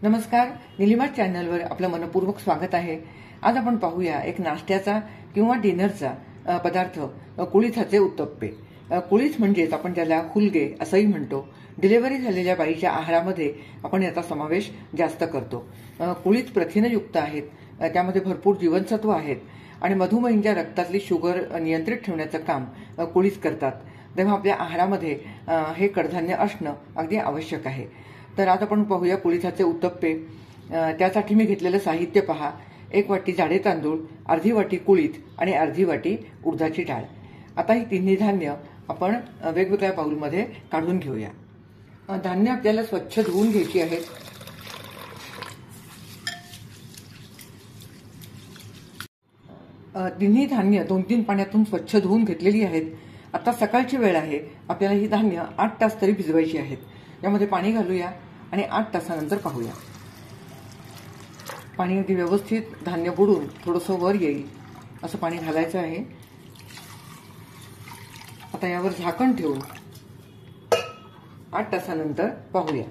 नमस्कार, निलिमा चॅनलवर आपलं मनपूर्वक स्वागत आहे। आज आपण पाहूया एक नाश्त्याचा किंवा डिनरचा पदार्थ, कुळीथाचे उत्तप्पे। कुळीथ म्हणजेच आपण ज्याला हुलगे असंही म्हणतो। डिलिव्हरी झालेल्या बाईच्या आहारामध्ये आपण याचा समावेश जास्त करतो। कुळीथ प्रथिनयुक्त आहेत, त्यामध्ये भरपूर जीवनसत्व आहेत आणि मधुमेहींच्या रक्तातली शुगर नियंत्रित ठेवण्याचं काम कुळीथ करतात। तेव्हा आपल्या आहारामध्ये हे कडधान्य असणं अगदी आवश्यक आहे। तर आज आपण पाहूया कुळीथाचे उत्तप्पे। त्यासाठी मी घेतलेलं साहित्य पहा। 1 वाटी जाडे तांदूळ, अर्धी वाटी कुळीथ आणि अर्धी वाटी उडदाची डाळ। आता ही तिन्ही धान्य आपण वेगवेगळ्या बाउलमध्ये काढून घेऊया। धान्य आपल्याला स्वच्छ धुवून घ्यायची आहेत। तिन्ही धान्य 2-3 पाण्यातून स्वच्छ धुवून घेतलेली आहेत। आता सकाळची वेळ आहे, आपल्याला ही धान्य 8 तास तरी भिजवायची आहेत। यामध्ये पाणी घालूया आणि 8 तासानंतर पाहूया। पाणी अगदी व्यवस्थित धान्य बुडून थोडंसं वर येईल असं पाणी घालायचं आहे। आता यावर झाकण ठेवून 8 तासानंतर पाहूया।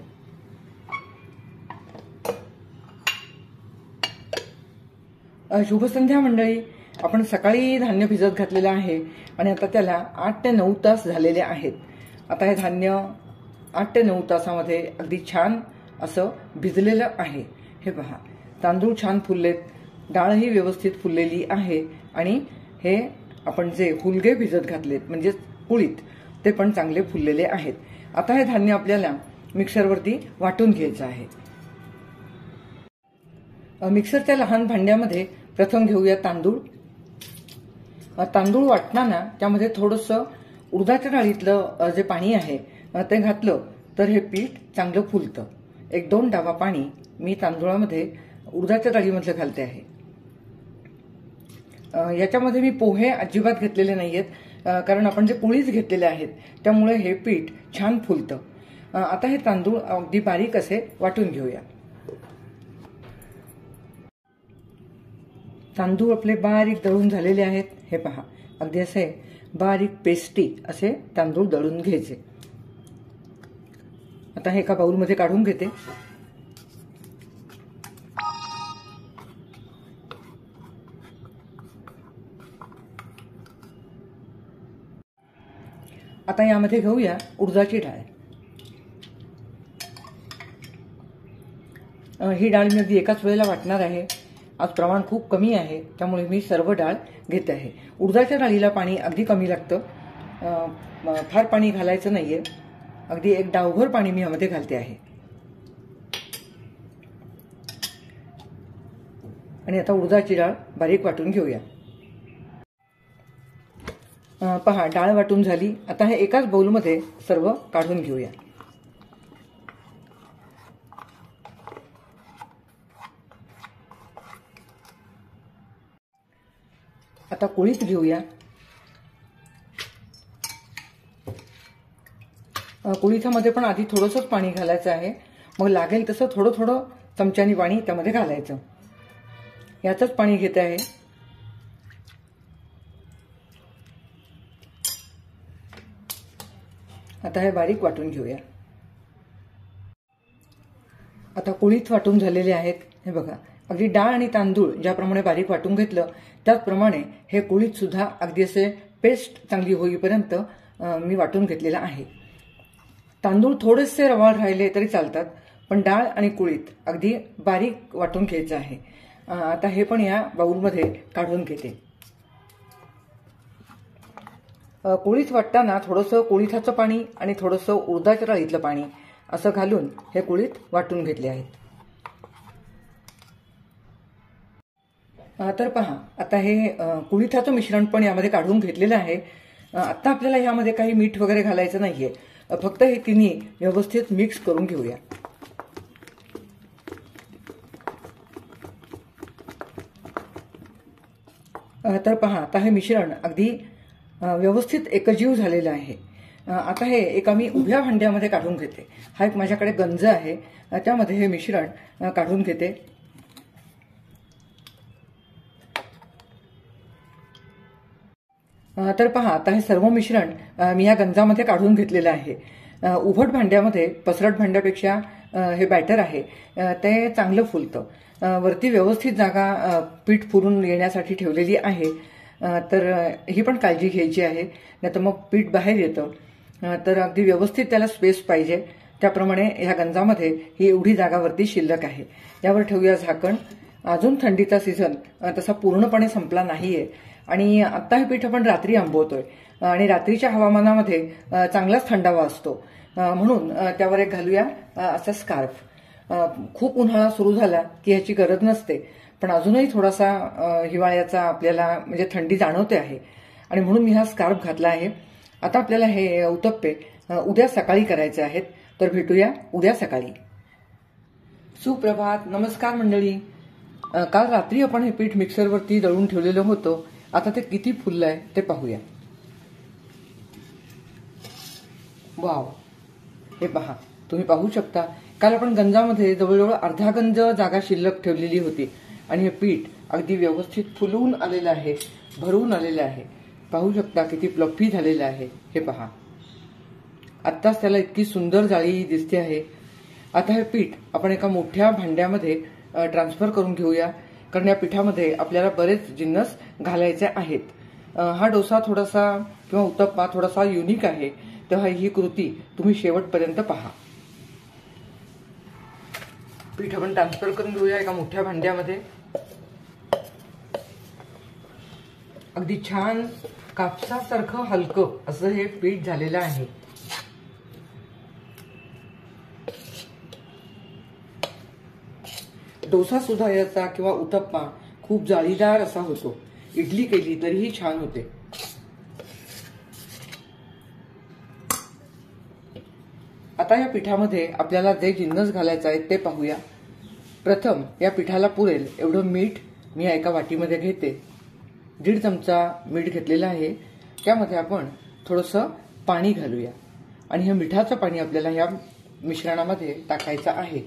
शुभ संध्या मंडळी। आपण सकाळी धान्य भिजत घातलेलं आहे आणि आता त्याला 8 ते 9 तास झालेले आहेत। आता हे धान्य 8 ते 9 तासामध्ये अगदी छान असं भिजलेलं आहे। हे पहा, तांदूळ छान फुललेत, डाळही व्यवस्थित फुललेली आहे आणि हे आपण जे हुलगे भिजत घातलेत म्हणजे कुळीथ, ते पण चांगले फुललेले आहेत। आता हे धान्य आपल्याला मिक्सरवरती वाटून घ्यायचं आहे। मिक्सरच्या लहान भांड्यामध्ये प्रथम घेऊया तांदूळ। तांदूळ वाटताना त्यामध्ये थोडंसं उडदाच्या डाळीतलं जे पाणी आहे ते घातलं तर हे पीठ चांगलं फुलतं। 1-2 डावा पाणी मी तांदूळामध्ये उडदाच्या डाळीमधलं घालते आहे। याच्यामध्ये मी पोहे अजिबात घेतलेले नाहीयेत, कारण आपण जे कुळीथ घेतलेले आहेत त्यामुळे हे पीठ छान फुलतं। आता हे तांदूळ अगदी बारीक असे वाटून घेऊया। तांदूळ आपले बारीक दळून झालेले आहेत। हे पहा, अगदी असे बारीक पेस्टी असे तांदूळ दळून घ्यायचे। आता हे एका बाउलमध्ये काढून घेते। आता यामध्ये घेऊया उडदाची डाळ। ही डाळ मी अगदी एकाच वेळेला वाटणार आहे। आज प्रमाण खूप कमी आहे, त्यामुळे मी सर्व डाळ घेते आहे। उडदाच्या डाळीला पाणी अगदी कमी लागतं, फार पाणी घालायचं नाहीये। अगदी 1 डावभर पाणी मी यामध्ये घालते आहे। आणि आता उडदाची डाळ बारीक वाटून घेऊया। पहा, डाळ वाटून झाली। आता हे एकाच बाउलमध्ये सर्व काढून घेऊया। आता कुळीथ घेऊया। कुळीथामध्ये पण आधी थोडंसंच पाणी घालायचं आहे, मग लागेल तसं थोडं थोडं चमच्यानी पाणी त्यामध्ये घालायचं। याचंच पाणी घेते आहे। आता हे बारीक वाटून घेऊया। आता कुळीथ वाटून झालेले आहेत। हे बघा, अगदी डाळ आणि तांदूळ ज्याप्रमाणे बारीक वाटून घेतलं त्याचप्रमाणे हे कुळीथ सुद्धा अगदी असे पेस्ट चांगली होईपर्यंत मी वाटून घेतलेला आहे। तांदूळ थोडेसे रवाळ राहिले तरी चालतात, पण डाळ आणि कुळीथ अगदी बारीक वाटून घ्यायचं आहे। आता हे पण या बाउलमध्ये काढून घेते। कुळीथ वाटताना थोडंसं कुळीथाचं पाणी आणि थोडंसं उडदाच्या डाळीतलं पाणी असं घालून हे कुळीथ वाटून घेतले आहेत। तर पहा, आता हे कुळीथाचं मिश्रण पण यामध्ये काढून घेतलेलं आहे। आता आपल्याला यामध्ये काही मीठ वगैरे घालायचं नाहीये, फक्त हे तिन्ही व्यवस्थित मिक्स करून घेऊया। तर पहा, आता हे मिश्रण अगदी व्यवस्थित एकजीव झालेलं आहे। आता हे एका मी उभ्या भांड्यामध्ये काढून घेते। हा एक माझ्याकडे गंज आहे, त्यामध्ये हे मिश्रण काढून घेते। तर पहा, आता हे सर्व मिश्रण मी या गंजामध्ये काढून घेतलेलं आहे। उभट भांड्यामध्ये, पसरट भांड्यापेक्षा हे बॅटर आहे ते चांगलं फुलतं. वरती व्यवस्थित जागा पीठ फुरून येण्यासाठी ठेवलेली आहे, तर ही पण काळजी घ्यायची आहे, नाही तर मग पीठ बाहेर येतं. तर अगदी व्यवस्थित त्याला स्पेस पाहिजे, त्याप्रमाणे ह्या गंजामध्ये ही एवढी जागा वरती शिल्लक आहे. यावर ठेवूया झाकण. अजून थंडीचा सीझन तसा पूर्णपणे संपला नाहीये आणि आता हे पीठ आपण रात्री आंबवतोय आणि रात्रीच्या हवामानामध्ये चांगलाच थंडावा असतो, म्हणून त्यावर एक घालूया असा स्कार्फ. खूप उन्हाळा सुरू झाला की ह्याची गरज नसते, पण अजूनही थोडासा हिवाळ्याचा आपल्याला म्हणजे थंडी जाणवते आहे आणि म्हणून मी हा स्कार्फ घातला आहे. आता आपल्याला हे उत्तप्पे उद्या सकाळी करायचे आहेत, तर भेटूया उद्या सकाळी. सुप्रभात, नमस्कार मंडळी. काल रात्री आपण हे पीठ मिक्सरवरती दळून ठेवलेलं होतं. आता ते किती फुललंय ते पाहूया. वाव, हे पहा, तुम्ही पाहू शकता. काल आपण गंजामध्ये जवळजवळ अर्धा गंज जागा शिल्लक ठेवलेली होती आणि हे पीठ अगदी व्यवस्थित फुलून आलेलं आहे, भरून आलेलं आहे. पाहू शकता किती फ्लफी झालेलं आहे. हे पहा, आत्ताच त्याला इतकी सुंदर जाळी दिसते आहे. आता हे पीठ आपण एका मोठ्या भांड्यामध्ये ट्रान्सफर करून घेऊया, कारण या पिठामध्ये आपल्याला बरेच जिन्नस घालायचे आहेत. हा डोसा थोडासा किंवा उत्तप्पा थोडासा युनिक आहे, तेव्हा ही कृती तुम्ही शेवटपर्यंत पहा. पीठ आपण ट्रान्सफर करून घेऊया एका मोठ्या भांड्यामध्ये. अगदी छान कापसासारखं हलकं असं हे पीठ झालेलं आहे. डोसा सुद्धा याचा किंवा उत्तप्पा खूप जाळीदार असा होतो. इडली केली तरीही छान होते. आता या पिठामध्ये आपल्याला जे जिन्नस घालायचे आहेत ते पाहूया. प्रथम या पिठाला पुरेल एवढं मीठ मी एका वाटीमध्ये घेते. 1.5 चमचा मीठ घेतलेलं आहे. त्यामध्ये आपण थोडंसं पाणी घालूया आणि हे मिठाचं पाणी आपल्याला या मिश्रणामध्ये टाकायचं आहे.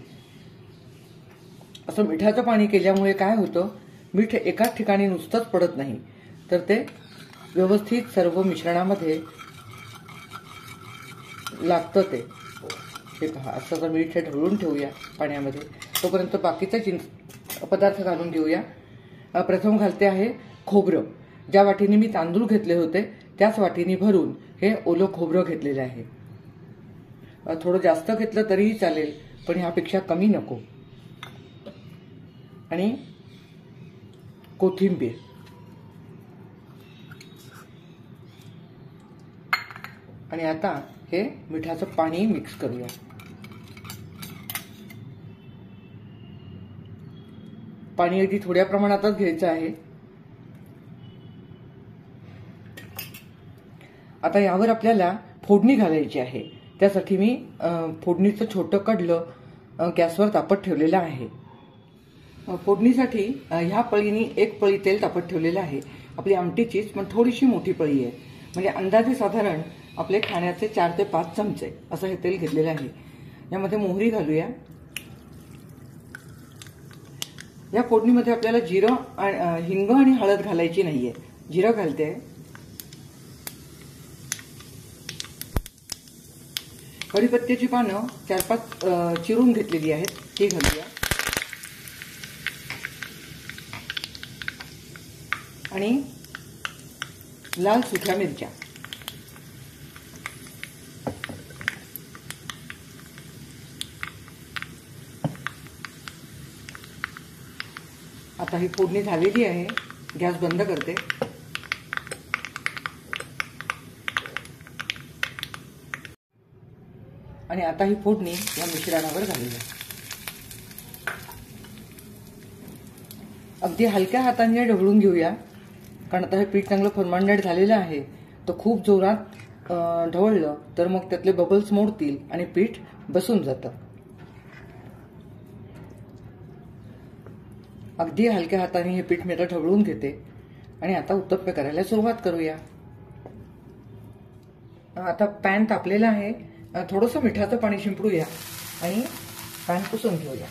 असं मिठाचं पाणी केल्यामुळे काय होतं, मीठ एकाच ठिकाणी नुसतंच पडत नाही, तर ते व्यवस्थित सर्व मिश्रणामध्ये लागतं. ते पहा, असं मीठ ढवळून ठेवूया पाण्यामध्ये. तोपर्यंत बाकीचे पदार्थ घालून घेऊया. प्रथम घालते आहे खोबरं. ज्या वाटीने मी तांदूळ घेतले होते त्याच वाटीने भरून हे ओलं खोबरं घेतलेलं आहे. थोडं जास्त घेतलं तरीही चालेल, पण ह्यापेक्षा कमी नको. आणि कोथिंबीर. आणि आता हे मिठाचं पाणी मिक्स करूया. पाणी अगदी थोड्या प्रमाणातच घ्यायचं आहे. आता यावर आपल्याला फोडणी घालायची आहे. त्यासाठी मी फोडणीचं छोटं कडलं गॅसवर तापत ठेवलेलं आहे. फोडणीसाठी ह्या पळीने 1 पळी तेल तापत ठेवलेलं आहे. आपली आमटीचीच पण थोडीशी मोठी पळी आहे, म्हणजे अंदाजे साधारण आपले खाण्याचे 4 ते 5 चमचे असं हे तेल घेतलेलं आहे. यामध्ये मोहरी घालूया. या फोडणीमध्ये आपल्याला जिरं, हिंग आणि हळद घालायची नाहीये. जिरं घालते. कढीपत्त्याची पानं 4-5 चिरून घेतलेली आहेत, ती घालूया. आणि लाल सुक्या मिरच्या. आता ही फोडणी झालेली आहे. गॅस बंद करते. आणि आता ही फोडणी या मिश्रणावर घालूया. अगदी हलक्या हाताने ढवळून घेऊया, कारण आता हे पीठ चांगलं फर्मांडेड झालेलं आहे. तर खूप जोरात ढवळलं तर मग त्यातले बबल्स मोडतील आणि पीठ बसून जातं. अगदी हलक्या हाताने हे पीठ मी आता ढवळून घेते आणि आता उत्तप्पे करायला सुरुवात करूया. आता पॅन तापलेला आहे. थोडंसं मिठाचं पाणी शिंपडूया आणि पॅन पुसून घेऊया.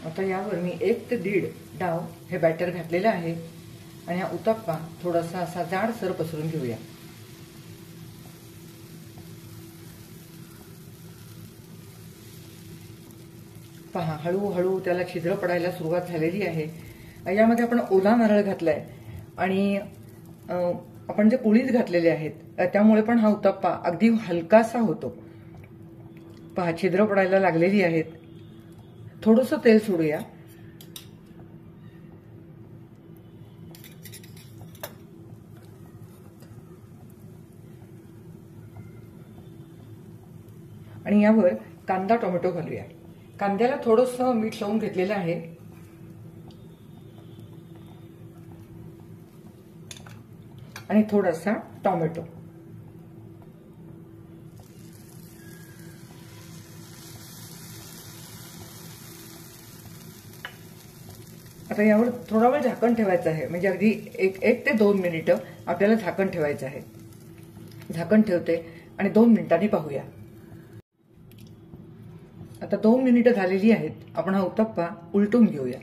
आता यावर मी 1 ते 1.5 डाव हे बॅटर घातलेलं आहे आणि हा उत्तप्पा थोडासा असा जाडसर पसरून घेऊया. पहा, हळूहळू त्याला छिद्र पडायला सुरुवात झालेली आहे. यामध्ये आपण ओला नारळ घातलाय आणि आपण जे कुळीथ घातलेले आहेत त्यामुळे पण हा उत्तप्पा अगदी हलकासा होतो. पहा, छिद्र पडायला लागलेली आहेत. थोडंसं तेल सोडूया. आणि यावर कांदा टोमॅटो घालूया. कांद्याला थोडंसं मीठ लावून घेतलेलं आहे. आणि थोडासा टोमॅटो. आता यावर थोडा वेळ झाकण ठेवायचं आहे. म्हणजे अगदी एक ते 2 मिनिटं आपल्याला झाकण ठेवायचं आहे. झाकण ठेवते आणि 2 मिनिटांनी पाहूया. आता 2 मिनिटं झालेली आहेत. आपण हा उत्तप्पा उलटून घेऊया.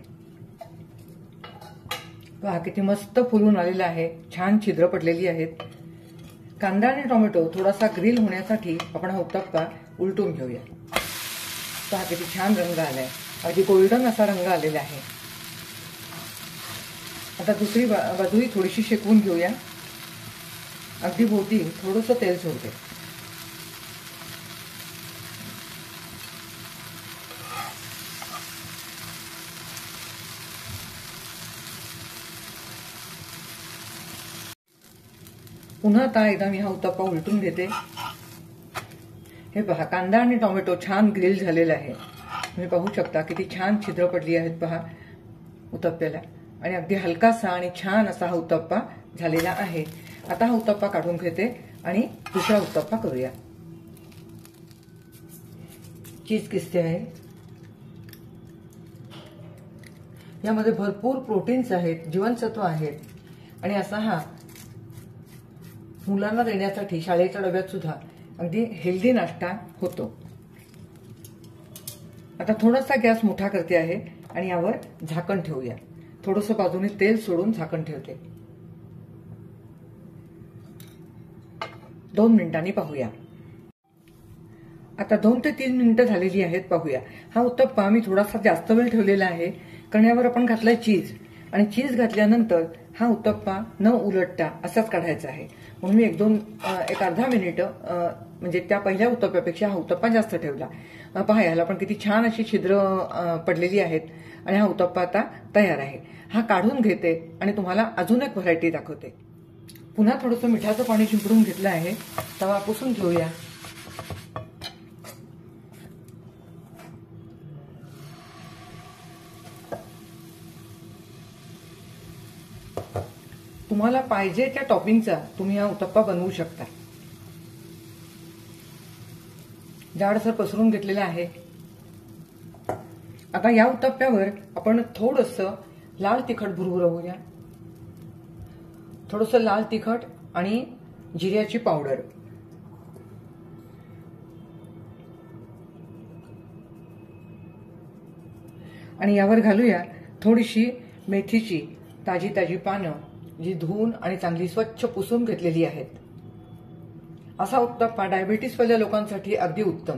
पहा, किती मस्त फुलून आलेला आहे. छान छिद्र पडलेली आहेत. कांदा आणि टोमॅटो थोडासा ग्रिल होण्यासाठी आपण हा उत्तप्पा उलटून घेऊया. पहा, किती छान रंग आलाय. अगदी गोल्डन असा रंग आलेला आहे. आता दुसरी बाजूही थोडीशी शेकवून घेऊया. अगदी भोवती थोडंसं तेल सोडते. पुन्हा आता एकदा मी हा उत्तप्पा उलटून घेते. हे पहा, कांदा आणि टोमॅटो छान ग्रिल झालेला आहे. तुम्ही पाहू शकता किती छान छिद्र पडली आहेत पहा उत्तप्प्याला. आणि अगदी हलकासा आणि छान असा हा उत्तप्पा झालेला आहे. आता हा उत्तप्पा काढून घेते आणि दुसरा उत्तप्पा करूया. चीज किसते आहे. यामध्ये भरपूर प्रोटीन्स आहेत, जीवनसत्व आहेत आणि असा हा मुलांना देण्यासाठी शाळेच्या डब्यात सुद्धा अगदी हेल्दी नाश्ता होतो. आता थोडासा गॅस मोठा करते आहे आणि यावर झाकण ठेवूया. थोडंसं बाजूने तेल सोडून झाकण ठेवते. 2 मिनिटांनी पाहूया. आता 2 ते 3 मिनिटं झालेली आहेत. पाहूया. हा उत्तप्पा मी थोडासा जास्त वेळ ठेवलेला आहे कारण यावर आपण घातलाय चीज आणि चीज घातल्यानंतर हा उत्तप्पा न उलटता असाच काढायचा आहे. म्हणून मी एक अर्धा मिनिट म्हणजे त्या पहिल्या उत्तप्प्यापेक्षा हा उत्तप्पा जास्त ठेवला. पहा, याला पण किती छान अशी छिद्र पडलेली आहेत आणि हा उत्तप्पा आता तयार आहे. हा काढून घेते आणि तुम्हाला अजून एक व्हरायटी दाखवते. पुन्हा थोडंसं मिठाचं पाणी शिंपडून घेतलं आहे. तवा पुसून घेऊया. तुम्हाला पाहिजे त्या टॉपिंगचा तुम्ही हा उत्तप्पा बनवू शकता. जाडसर पसरून घेतलेला आहे. आता या उत्तप्प्यावर आपण थोडंसं लाल तिखट भुरभुरवूया. थोडंसं लाल तिखट आणि जिऱ्याची पावडर. आणि यावर घालूया थोडीशी मेथीची ताजी पानं जी धुवून आणि चांगली स्वच्छ पुसून घेतलेली आहेत. असा उत्तप्पा डायबिटीसवाल्या लोकांसाठी अगदी उत्तम.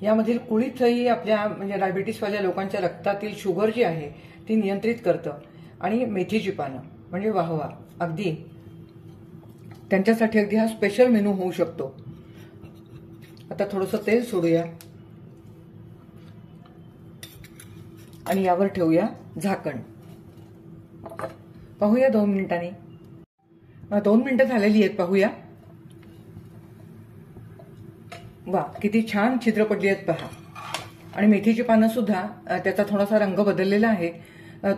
यामधील कुळीथही आपल्या म्हणजे डायबिटीसवाल्या लोकांच्या रक्तातील शुगर जी आहे ती नियंत्रित करतं. आणि मेथीची पानं म्हणजे वाहवा, अगदी त्यांच्यासाठी अगदी हा स्पेशल मेनू होऊ शकतो. आता थोडंसं तेल सोडूया आणि यावर ठेवूया झाकण. पाहूया 2 मिनिटांनी. 2 मिनिटं झालेली आहेत. पाहूया. वा, किती छान छिद्र पडली आहेत पहा. आणि मेथीची पानं सुद्धा त्याचा थोडासा रंग बदललेला आहे.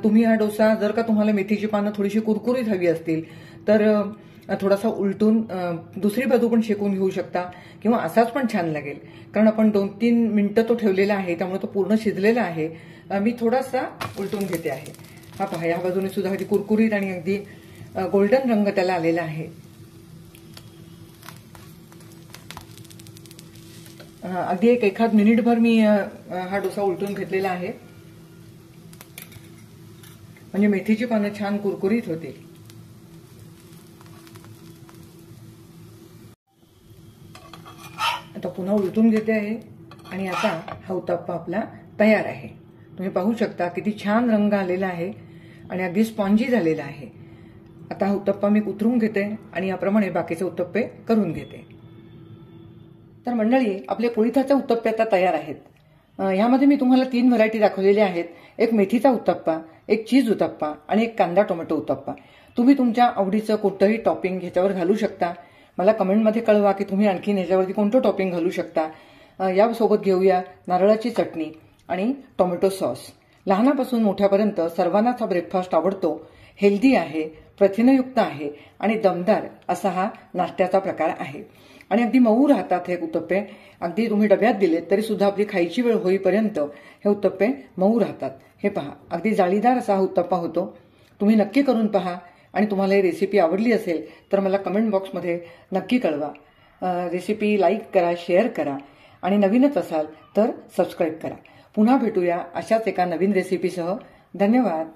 तुम्ही हा डोसा जर का तुम्हाला मेथीची पानं थोडीशी कुरकुरीत हवी असतील तर थोडासा उलटून दुसरी बाजू पण शेकून घेऊ शकता किंवा असाच पण छान लागेल. कारण आपण 2-3 मिनिटं तो ठेवलेला आहे त्यामुळे तो पूर्ण शिजलेला आहे. मी थोडासा उलटून घेते आहे. हा पहा, या बाजूने सुद्धा अगदी कुरकुरीत आणि अगदी गोल्डन रंग त्याला आलेला आहे. अगदी एखाद मिनिटभर मी हा डोसा उलटून घेतलेला आहे. म्हणजे मेथीची पानं छान कुरकुरीत होते. आता पुन्हा उलटून घेते आहे आणि आता हा उत्तप्पा आपला तयार आहे. तुम्ही पाहू शकता किती छान रंग आलेला आहे आणि अगदी स्पॉन्जी झालेला आहे. आता हा उत्तप्पा मी उतरून घेते आणि याप्रमाणे बाकीचे उत्तप्पे करून घेते. तर मंडळी, आपले कुळिथाचे उत्तप्पे आता तयार आहेत. ह्यामध्ये मी तुम्हाला 3 व्हरायटी दाखवलेल्या आहेत. एक मेथीचा उत्तप्पा, एक चीज उत्तप्पा आणि एक कांदा टोमॅटो उत्तप्पा. तुम्ही तुमच्या आवडीचं कोणतंही टॉपिंग ह्याच्यावर घालू शकता. मला कमेंटमध्ये कळवा की तुम्ही आणखीन ह्याच्यावरती कोणतं टॉपिंग घालू शकता. यासोबत घेऊया नारळाची चटणी आणि टोमॅटो सॉस. लहानापासून मोठ्यापर्यंत सर्वांनाच हा ब्रेकफास्ट आवडतो. हेल्दी आहे, प्रथिनयुक्त आहे आणि दमदार असा हा नाश्त्याचा प्रकार आहे. आणि अगदी मऊ राहतात हे उत्तप्पे. अगदी तुम्ही डब्यात दिलेत तरी सुद्धा आपली खायची वेळ होईपर्यंत हे उत्तप्पे मऊ राहतात. हे पहा, अगदी जाळीदार असा हा उत्तप्पा होतो. तुम्ही नक्की करून पहा आणि तुम्हाला ही रेसिपी आवडली असेल तर मला कमेंट बॉक्समध्ये नक्की कळवा. रेसिपी लाईक करा, शेअर करा आणि नवीनच असाल तर सबस्क्राईब करा. पुन्हा भेटूया अशाच एका नवीन रेसिपीसह. धन्यवाद.